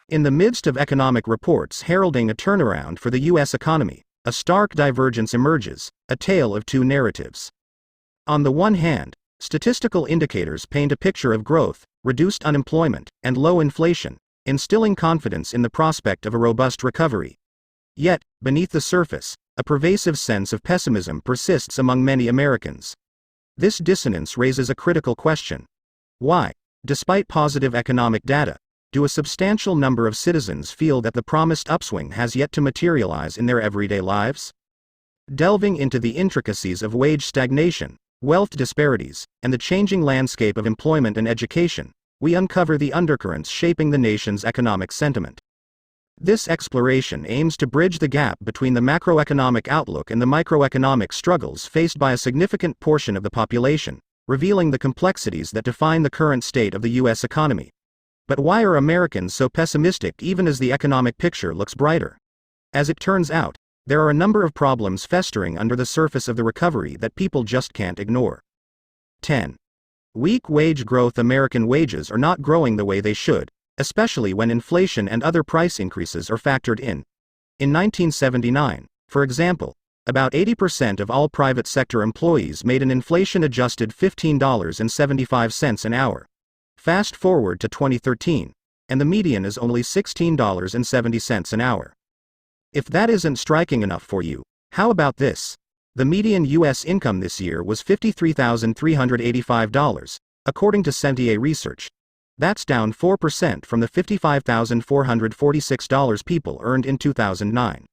In the midst of economic reports heralding a turnaround for the U.S. economy, a stark divergence emerges, a tale of two narratives. On the one hand, statistical indicators paint a picture of growth, reduced unemployment, and low inflation, instilling confidence in the prospect of a robust recovery. Yet, beneath the surface, a pervasive sense of pessimism persists among many Americans. This dissonance raises a critical question. Why, despite positive economic data, do a substantial number of citizens feel that the promised upswing has yet to materialize in their everyday lives? Delving into the intricacies of wage stagnation, wealth disparities, and the changing landscape of employment and education, we uncover the undercurrents shaping the nation's economic sentiment. This exploration aims to bridge the gap between the macroeconomic outlook and the microeconomic struggles faced by a significant portion of the population, revealing the complexities that define the current state of the U.S. economy. But why are Americans so pessimistic even as the economic picture looks brighter? As it turns out, there are a number of problems festering under the surface of the recovery that people just can't ignore. 10. Weak wage growth. American wages are not growing the way they should, especially when inflation and other price increases are factored in. In 1979, for example, about 80% of all private sector employees made an inflation-adjusted $15.75 an hour. Fast forward to 2013, and the median is only $16.70 an hour. If that isn't striking enough for you, how about this? The median U.S. income this year was $53,385, according to Sentier Research. That's down 4% from the $55,446 people earned in 2009.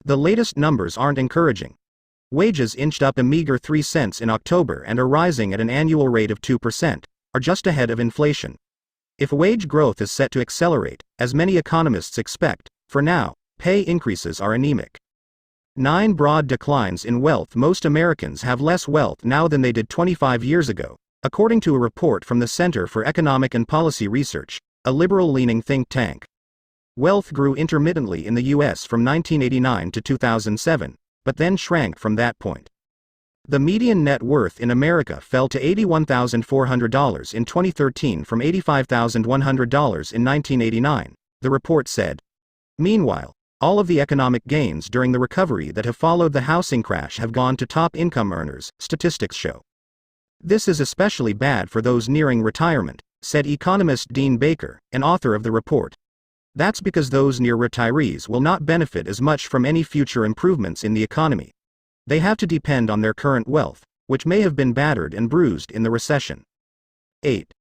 The latest numbers aren't encouraging. Wages inched up a meager 3 cents in October and are rising at an annual rate of 2%, are just ahead of inflation. If wage growth is set to accelerate, as many economists expect, for now, pay increases are anemic. 9 broad declines in wealth. Most Americans have less wealth now than they did 25 years ago, according to a report from the Center for Economic and Policy Research, a liberal-leaning think tank. Wealth grew intermittently in the U.S. from 1989 to 2007, but then shrank from that point. The median net worth in America fell to $81,400 in 2013 from $85,100 in 1989, the report said. Meanwhile, all of the economic gains during the recovery that have followed the housing crash have gone to top income earners, statistics show. This is especially bad for those nearing retirement, said economist Dean Baker, an author of the report. That's because those near retirees will not benefit as much from any future improvements in the economy. They have to depend on their current wealth, which may have been battered and bruised in the recession. 8.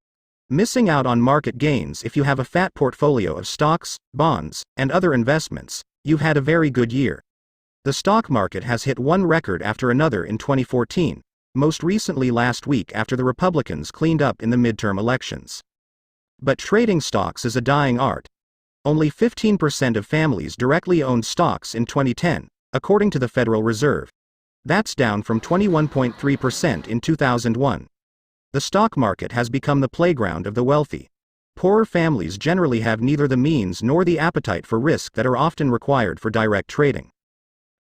Missing out on market gains. If you have a fat portfolio of stocks, bonds, and other investments, you've had a very good year. The stock market has hit one record after another in 2014, most recently last week after the Republicans cleaned up in the midterm elections. But trading stocks is a dying art. Only 15% of families directly owned stocks in 2010, according to the Federal Reserve. That's down from 21.3% in 2001. The stock market has become the playground of the wealthy. Poorer families generally have neither the means nor the appetite for risk that are often required for direct trading.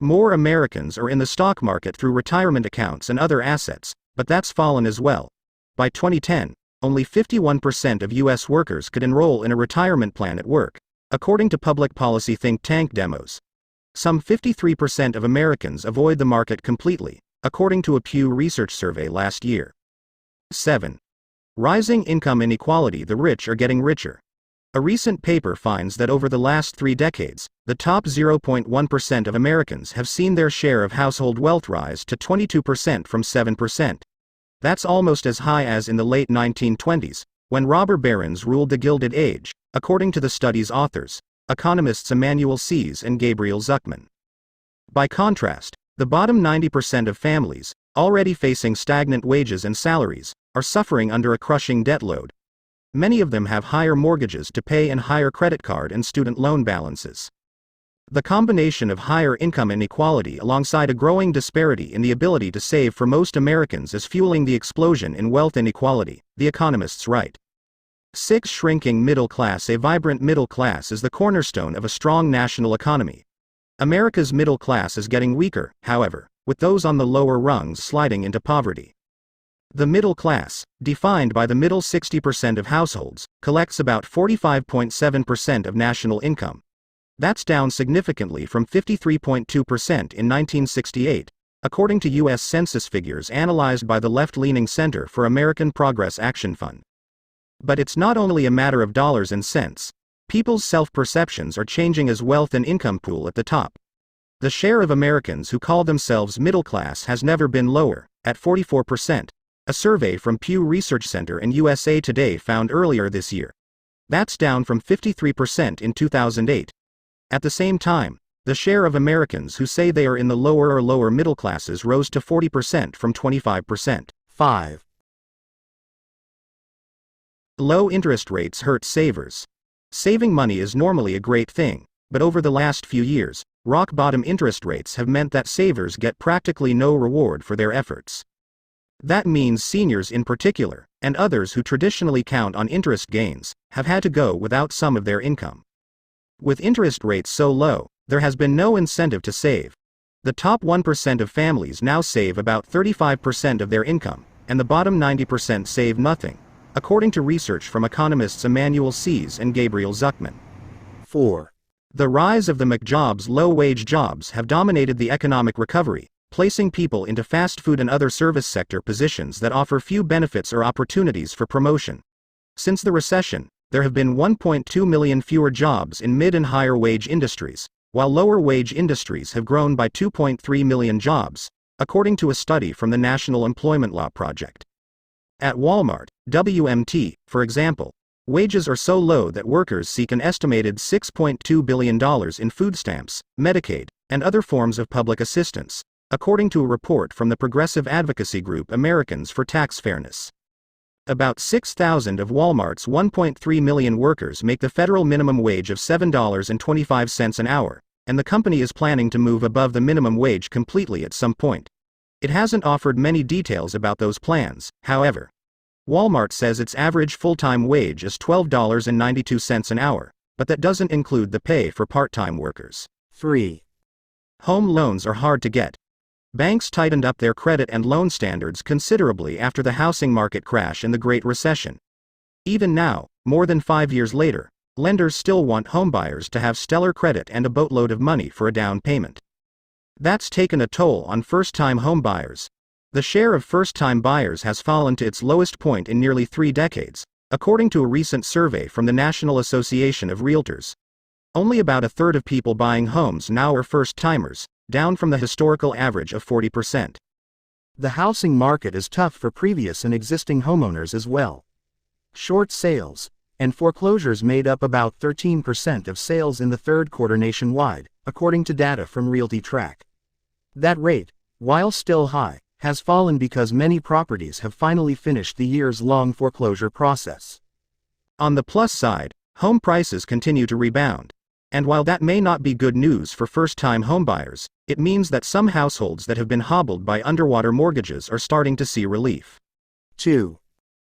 More Americans are in the stock market through retirement accounts and other assets, but that's fallen as well. By 2010, only 51% of U.S. workers could enroll in a retirement plan at work, according to public policy think tank Demos. Some 53% of Americans avoid the market completely, according to a Pew Research survey last year. 7. Rising income inequality. The rich are getting richer. A recent paper finds that over the last 3 decades, the top 0.1% of Americans have seen their share of household wealth rise to 22% from 7%. That's almost as high as in the late 1920s, when robber barons ruled the Gilded Age, according to the study's authors, economists Emanuel Sees and Gabriel Zuckman. By contrast, the bottom 90% of families, already facing stagnant wages and salaries, are suffering under a crushing debt load. Many of them have higher mortgages to pay and higher credit card and student loan balances. The combination of higher income inequality alongside a growing disparity in the ability to save for most Americans is fueling the explosion in wealth inequality, the economists write. 6. Shrinking middle class. A vibrant middle class is the cornerstone of a strong national economy. America's middle class is getting weaker, however, with those on the lower rungs sliding into poverty. The middle class, defined by the middle 60% of households, collects about 45.7% of national income. That's down significantly from 53.2% in 1968, according to U.S. Census figures analyzed by the left-leaning Center for American Progress Action Fund. But it's not only a matter of dollars and cents. People's self-perceptions are changing as wealth and income pool at the top. The share of Americans who call themselves middle class has never been lower, at 44%. A survey from Pew Research Center and USA Today found earlier this year. That's down from 53% in 2008. At the same time, the share of Americans who say they are in the lower or lower middle classes rose to 40% from 25%. 5. Low interest rates hurt savers. Saving money is normally a great thing, but over the last few years, rock-bottom interest rates have meant that savers get practically no reward for their efforts. That means seniors in particular, and others who traditionally count on interest gains, have had to go without some of their income. With interest rates so low, there has been no incentive to save. The top 1% of families now save about 35% of their income, and the bottom 90% save nothing, according to research from economists Emmanuel Sees and Gabriel Zuckman. 4. The rise of the McJobs low-wage jobs have dominated the economic recovery, placing people into fast food and other service sector positions that offer few benefits or opportunities for promotion. Since the recession, there have been 1.2 million fewer jobs in mid and higher wage industries, while lower wage industries have grown by 2.3 million jobs, according to a study from the National Employment Law Project. At Walmart, WMT, for example, wages are so low that workers seek an estimated $6.2 billion in food stamps, Medicaid, and other forms of public assistance, according to a report from the progressive advocacy group Americans for Tax Fairness. About 6,000 of Walmart's 1.3 million workers make the federal minimum wage of $7.25 an hour, and the company is planning to move above the minimum wage completely at some point. It hasn't offered many details about those plans, however. Walmart says its average full-time wage is $12.92 an hour, but that doesn't include the pay for part-time workers. 3. Home loans are hard to get. Banks tightened up their credit and loan standards considerably after the housing market crash and the Great Recession. Even now, more than 5 years later, lenders still want homebuyers to have stellar credit and a boatload of money for a down payment. That's taken a toll on first-time homebuyers. The share of first-time buyers has fallen to its lowest point in nearly 3 decades, according to a recent survey from the National Association of Realtors. Only about a third of people buying homes now are first-timers, down from the historical average of 40%. The housing market is tough for previous and existing homeowners as well. Short sales and foreclosures made up about 13% of sales in the third quarter nationwide, according to data from RealtyTrack. That rate, while still high, has fallen because many properties have finally finished the years-long foreclosure process. On the plus side, home prices continue to rebound. And while that may not be good news for first-time homebuyers, it means that some households that have been hobbled by underwater mortgages are starting to see relief. 2.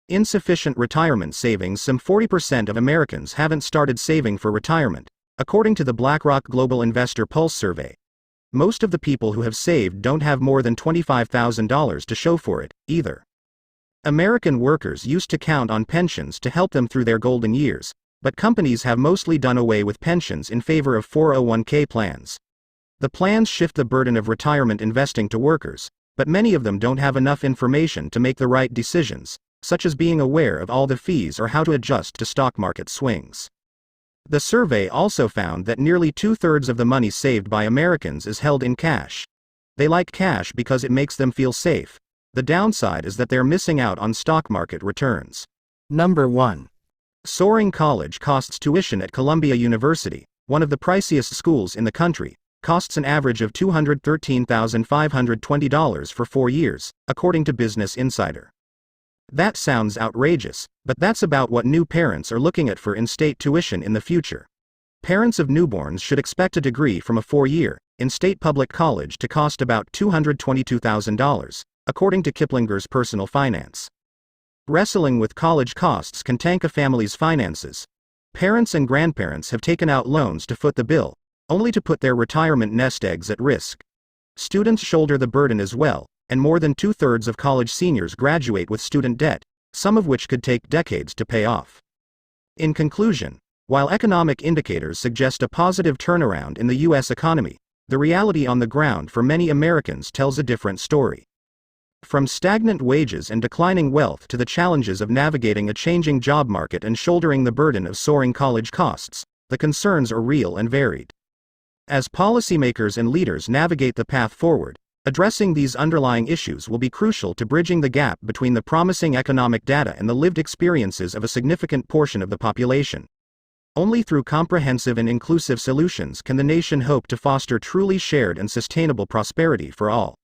Insufficient retirement savings. Some 40% of Americans haven't started saving for retirement, according to the BlackRock Global Investor Pulse survey. Most of the people who have saved don't have more than $25,000 to show for it, either. American workers used to count on pensions to help them through their golden years, but companies have mostly done away with pensions in favor of 401k plans. The plans shift the burden of retirement investing to workers, but many of them don't have enough information to make the right decisions, such as being aware of all the fees or how to adjust to stock market swings. The survey also found that nearly 2/3 of the money saved by Americans is held in cash. They like cash because it makes them feel safe. The downside is that they're missing out on stock market returns. Number 1. Soaring college costs. Tuition at Columbia University, one of the priciest schools in the country, costs an average of $213,520 for 4 years, according to Business Insider. That sounds outrageous, but that's about what new parents are looking at for in-state tuition in the future. Parents of newborns should expect a degree from a 4-year, in-state public college to cost about $222,000, according to Kiplinger's Personal Finance. Wrestling with college costs can tank a family's finances. Parents and grandparents have taken out loans to foot the bill, only to put their retirement nest eggs at risk. Students shoulder the burden as well, and more than 2/3 of college seniors graduate with student debt, some of which could take decades to pay off. In conclusion, while economic indicators suggest a positive turnaround in the U.S. economy, the reality on the ground for many Americans tells a different story. From stagnant wages and declining wealth to the challenges of navigating a changing job market and shouldering the burden of soaring college costs, the concerns are real and varied. As policymakers and leaders navigate the path forward, addressing these underlying issues will be crucial to bridging the gap between the promising economic data and the lived experiences of a significant portion of the population. Only through comprehensive and inclusive solutions can the nation hope to foster truly shared and sustainable prosperity for all.